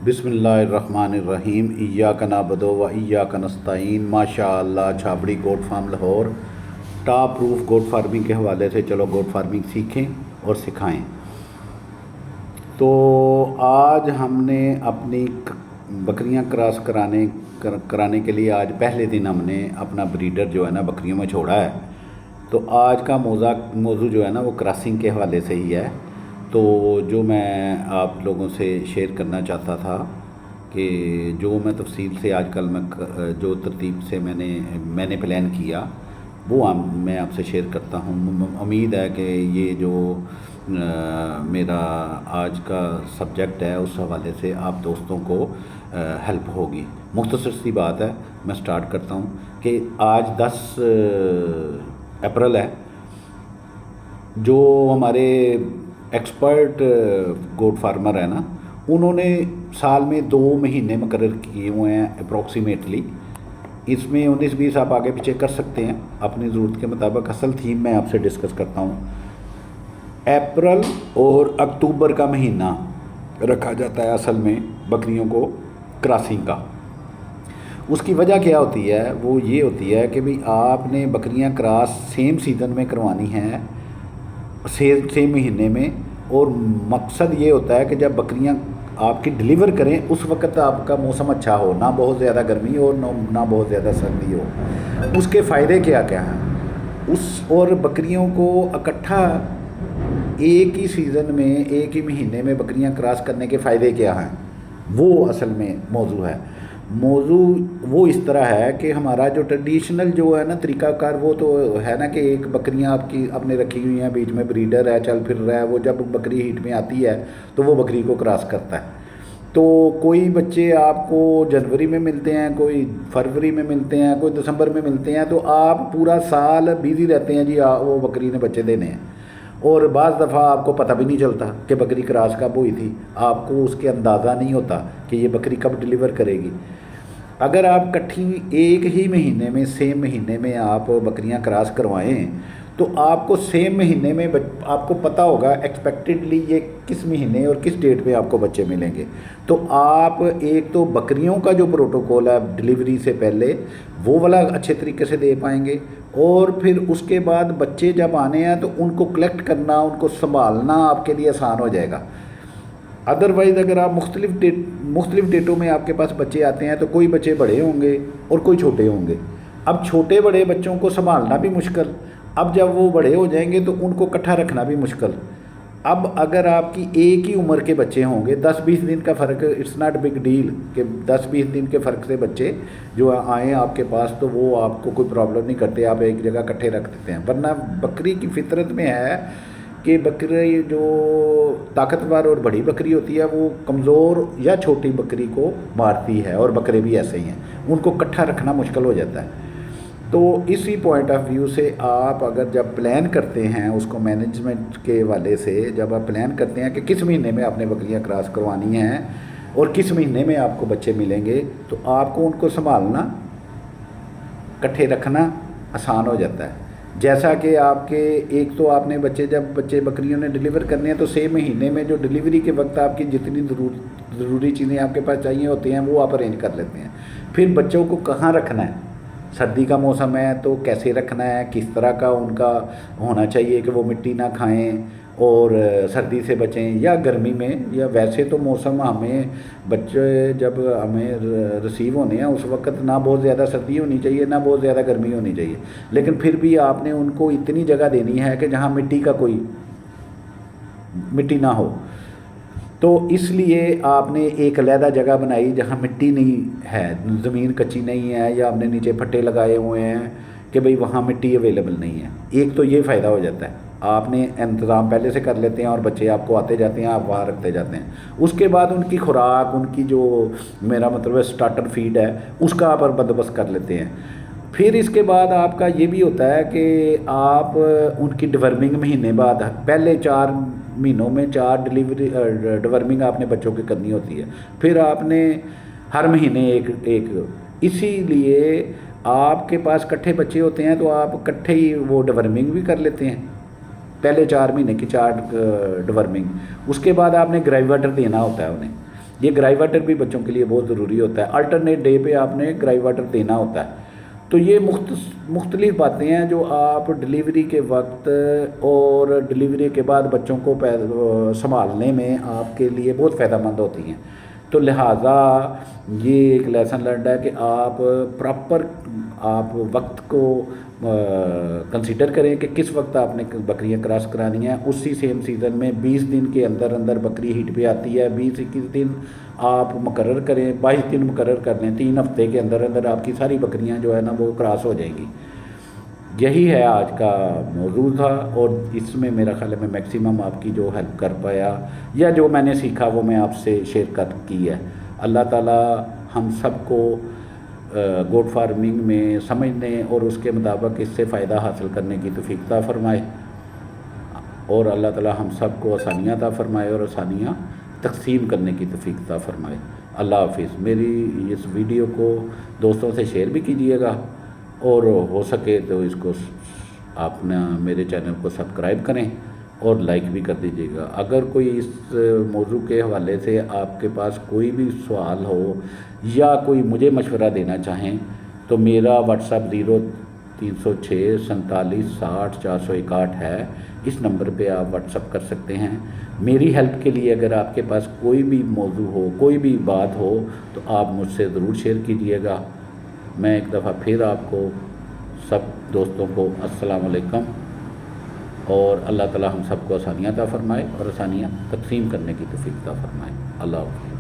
بسم اللہ الرحمن الرحیم ایاک نعبد و ایاک نستعین۔ ماشاء اللہ چھابڑی گوٹ فارم لاہور ٹاپ پروف گوٹ فارمنگ کے حوالے سے چلو گوٹ فارمنگ سیکھیں اور سکھائیں۔ تو آج ہم نے اپنی بکریاں کراس کرانے کے لیے آج پہلے دن ہم نے اپنا بریڈر جو ہے نا بکریوں میں چھوڑا ہے۔ تو آج کا موضوع جو ہے نا وہ کراسنگ کے حوالے سے ہی ہے۔ تو جو میں آپ لوگوں سے شیئر کرنا چاہتا تھا کہ جو میں تفصیل سے آج کل میں جو ترتیب سے میں نے پلان کیا وہ میں آپ سے شیئر کرتا ہوں۔ امید ہے کہ یہ جو میرا آج کا سبجیکٹ ہے اس حوالے سے آپ دوستوں کو ہیلپ ہوگی۔ مختصر سی بات ہے، میں سٹارٹ کرتا ہوں کہ آج 10 اپریل ہے۔ جو ہمارے ایکسپرٹ گوٹ فارمر ہیں نا، انہوں نے سال میں 2 مہینے مقرر کیے ہوئے ہیں اپروکسیمیٹلی۔ اس میں 19-20 آپ آگے پیچھے کر سکتے ہیں اپنی ضرورت کے مطابق۔ اصل تھیم میں آپ سے ڈسکس کرتا ہوں۔ اپریل اور اکتوبر کا مہینہ رکھا جاتا ہے اصل میں بکریوں کو کراسنگ کا۔ اس کی وجہ کیا ہوتی ہے؟ وہ یہ ہوتی ہے کہ بھئی آپ نے بکریاں کراس سیم سیزن میں کروانی ہیں، سیم مہینے میں، اور مقصد یہ ہوتا ہے کہ جب بکریاں آپ کی ڈلیور کریں اس وقت آپ کا موسم اچھا ہو، نہ بہت زیادہ گرمی ہو نہ بہت زیادہ سردی ہو۔ اس کے فائدے کیا کیا ہیں اور بکریوں کو اکٹھا ایک ہی سیزن میں ایک ہی مہینے میں بکریاں کراس کرنے کے فائدے کیا ہیں، وہ اصل میں موضوع ہے۔ موضوع وہ اس طرح ہے کہ ہمارا جو ٹریڈیشنل جو ہے نا طریقہ کار، وہ تو ہے نا کہ ایک بکریاں آپ نے رکھی ہوئی ہیں، بیچ میں بریڈر ہے چل پھر رہا ہے، وہ جب بکری ہیٹ میں آتی ہے تو وہ بکری کو کراس کرتا ہے۔ تو کوئی بچے آپ کو جنوری میں ملتے ہیں، کوئی فروری میں ملتے ہیں، کوئی دسمبر میں ملتے ہیں، تو آپ پورا سال بیزی رہتے ہیں جی وہ بکری نے بچے دینے ہیں، اور بعض دفعہ آپ کو پتہ بھی نہیں چلتا کہ بکری کراس کب ہوئی تھی، آپ کو اس کے اندازہ نہیں ہوتا کہ یہ بکری کب ڈلیور کرے گی۔ اگر آپ کٹھی ایک ہی مہینے میں سیم مہینے میں آپ بکریاں کراس کروائیں تو آپ کو سیم مہینے میں آپ کو پتہ ہوگا ایکسپیکٹڈلی یہ کس مہینے اور کس ڈیٹ پہ آپ کو بچے ملیں گے۔ تو آپ ایک تو بکریوں کا جو پروٹوکول ہے ڈلیوری سے پہلے وہ والا اچھے طریقے سے دے پائیں گے، اور پھر اس کے بعد بچے جب آنے ہیں تو ان کو کلیکٹ کرنا، ان کو سنبھالنا آپ کے لیے آسان ہو جائے گا۔ ادروائز اگر آپ مختلف ڈیٹوں میں آپ کے پاس بچے آتے ہیں تو کوئی بچے بڑے ہوں گے اور کوئی چھوٹے ہوں گے۔ اب چھوٹے بڑے بچوں کو سنبھالنا بھی مشکل، اب جب وہ بڑے ہو جائیں گے تو ان کو اکٹھا رکھنا بھی مشکل۔ اب اگر آپ کی ایک ہی عمر کے بچے ہوں گے، 10-20 دن کا فرق، اٹس ناٹ بگ ڈیل کہ 10-20 دن کے فرق سے بچے جو آئیں آپ کے پاس تو وہ آپ کو کوئی پرابلم نہیں کرتے، آپ ایک جگہ اکٹھے رکھ دیتے ہیں۔ ورنہ بکری کی فطرت میں ہے کہ بکری جو طاقتور اور بڑی بکری ہوتی ہے وہ کمزور یا چھوٹی بکری کو مارتی ہے، اور بکرے بھی ایسے ہی ہیں، ان کو اکٹھا رکھنا مشکل ہو جاتا ہے۔ تو اسی پوائنٹ آف ویو سے آپ اگر جب پلان کرتے ہیں اس کو مینجمنٹ کے حوالے سے، جب آپ پلان کرتے ہیں کہ کس مہینے میں آپ نے بکریاں کراس کروانی ہیں اور کس مہینے میں آپ کو بچے ملیں گے، تو آپ کو ان کو سنبھالنا، اکٹھے رکھنا آسان ہو جاتا ہے۔ جیسا کہ آپ کے ایک تو آپ نے جب بکریوں نے ڈلیور کرنے ہیں تو سیم مہینے میں جو ڈلیوری کے وقت آپ کی جتنی ضروری چیزیں آپ کے پاس چاہیے ہوتی ہیں وہ آپ ارینج کر لیتے ہیں۔ پھر بچوں کو کہاں رکھنا ہے، سردی کا موسم ہے تو کیسے رکھنا ہے، کس طرح کا ان کا ہونا چاہیے کہ وہ مٹی نہ کھائیں اور سردی سے بچیں، یا گرمی میں، یا ویسے تو موسم ہمیں بچے جب ہمیں ریسیو ہونے ہیں اس وقت نہ بہت زیادہ سردی ہونی چاہیے نہ بہت زیادہ گرمی ہونی چاہیے، لیکن پھر بھی آپ نے ان کو اتنی جگہ دینی ہے کہ جہاں مٹی نہ ہو۔ تو اس لیے آپ نے ایک علیحدہ جگہ بنائی جہاں مٹی نہیں ہے، زمین کچی نہیں ہے، یا آپ نے نیچے پھٹے لگائے ہوئے ہیں کہ بھئی وہاں مٹی اویلیبل نہیں ہے۔ ایک تو یہ فائدہ ہو جاتا ہے، آپ نے انتظام پہلے سے کر لیتے ہیں اور بچے آپ کو آتے جاتے ہیں، آپ وہاں رکھتے جاتے ہیں۔ اس کے بعد ان کی خوراک، ان کی جو میرا مطلب ہے سٹارٹر فیڈ ہے، اس کا آپ بندوبست کر لیتے ہیں۔ پھر اس کے بعد آپ کا یہ بھی ہوتا ہے کہ آپ ان کی ڈورمنگ مہینے بعد، پہلے 4 مہینوں میں 4 ڈورمنگ آپ نے بچوں کی کرنی ہوتی ہے، پھر آپ نے ہر مہینے ایک اسی لیے آپ کے پاس کٹھے بچے ہوتے ہیں تو آپ کٹھے ہی وہ ڈورمنگ بھی کر لیتے ہیں، پہلے 4 مہینے کی 4 ڈورمنگ۔ اس کے بعد آپ نے گرائی واٹر دینا ہوتا ہے انہیں، یہ گرائی واٹر بھی بچوں کے لیے بہت ضروری ہوتا ہے، الٹرنیٹ ڈے پہ آپ نے گرائی واٹر دینا ہوتا ہے۔ تو یہ مختلف باتیں ہیں جو آپ ڈلیوری کے وقت اور ڈلیوری کے بعد بچوں کو سنبھالنے میں آپ کے لیے بہت فائدہ مند ہوتی ہیں۔ تو لہٰذا یہ ایک لیسن لرنڈ ہے کہ آپ پراپر آپ وقت کو کنسیڈر کریں کہ کس وقت آپ نے بکریاں کراس کرانی ہیں۔ اسی سیم سیزن میں 20 دن کے اندر اندر بکری ہیٹ پہ آتی ہے، 20-21 دن آپ مقرر کریں، 22 دن مقرر کر لیں، 3 ہفتے کے اندر اندر آپ کی ساری بکریاں جو ہے نا وہ کراس ہو جائیں گی۔ یہی ہے آج کا موضوع تھا، اور اس میں میرا خیال ہے میں میکسیمم آپ کی جو ہیلپ کر پایا یا جو میں نے سیکھا وہ میں آپ سے شیئر کی ہے۔ اللہ تعالیٰ ہم سب کو گوٹ فارمنگ میں سمجھنے اور اس کے مطابق اس سے فائدہ حاصل کرنے کی توفیق عطا فرمائے، اور اللہ تعالیٰ ہم سب کو آسانیاں عطا فرمائے اور آسانیاں تقسیم کرنے کی توفیق عطا فرمائے۔ اللہ حافظ۔ میری اس ویڈیو کو دوستوں سے شیئر بھی کیجیے گا، اور ہو سکے تو اس کو آپ نے میرے چینل کو سبسکرائب کریں اور لائک بھی کر دیجیے گا۔ اگر کوئی اس موضوع کے حوالے سے آپ کے پاس کوئی بھی سوال ہو یا کوئی مجھے مشورہ دینا چاہیں تو میرا واٹس ایپ 0306 47 60 461 ہے، اس نمبر پہ آپ واٹس ایپ کر سکتے ہیں۔ میری ہیلپ کے لیے اگر آپ کے پاس کوئی بھی موضوع ہو، کوئی بھی بات ہو تو آپ مجھ سے ضرور شیئر کیجیے گا۔ میں ایک دفعہ پھر آپ کو سب دوستوں کو السلام علیکم، اور اللہ تعالیٰ ہم سب کو آسانیاں عطا فرمائے اور آسانیاں تقسیم کرنے کی توفیق عطا فرمائے۔ اللہ حافظ۔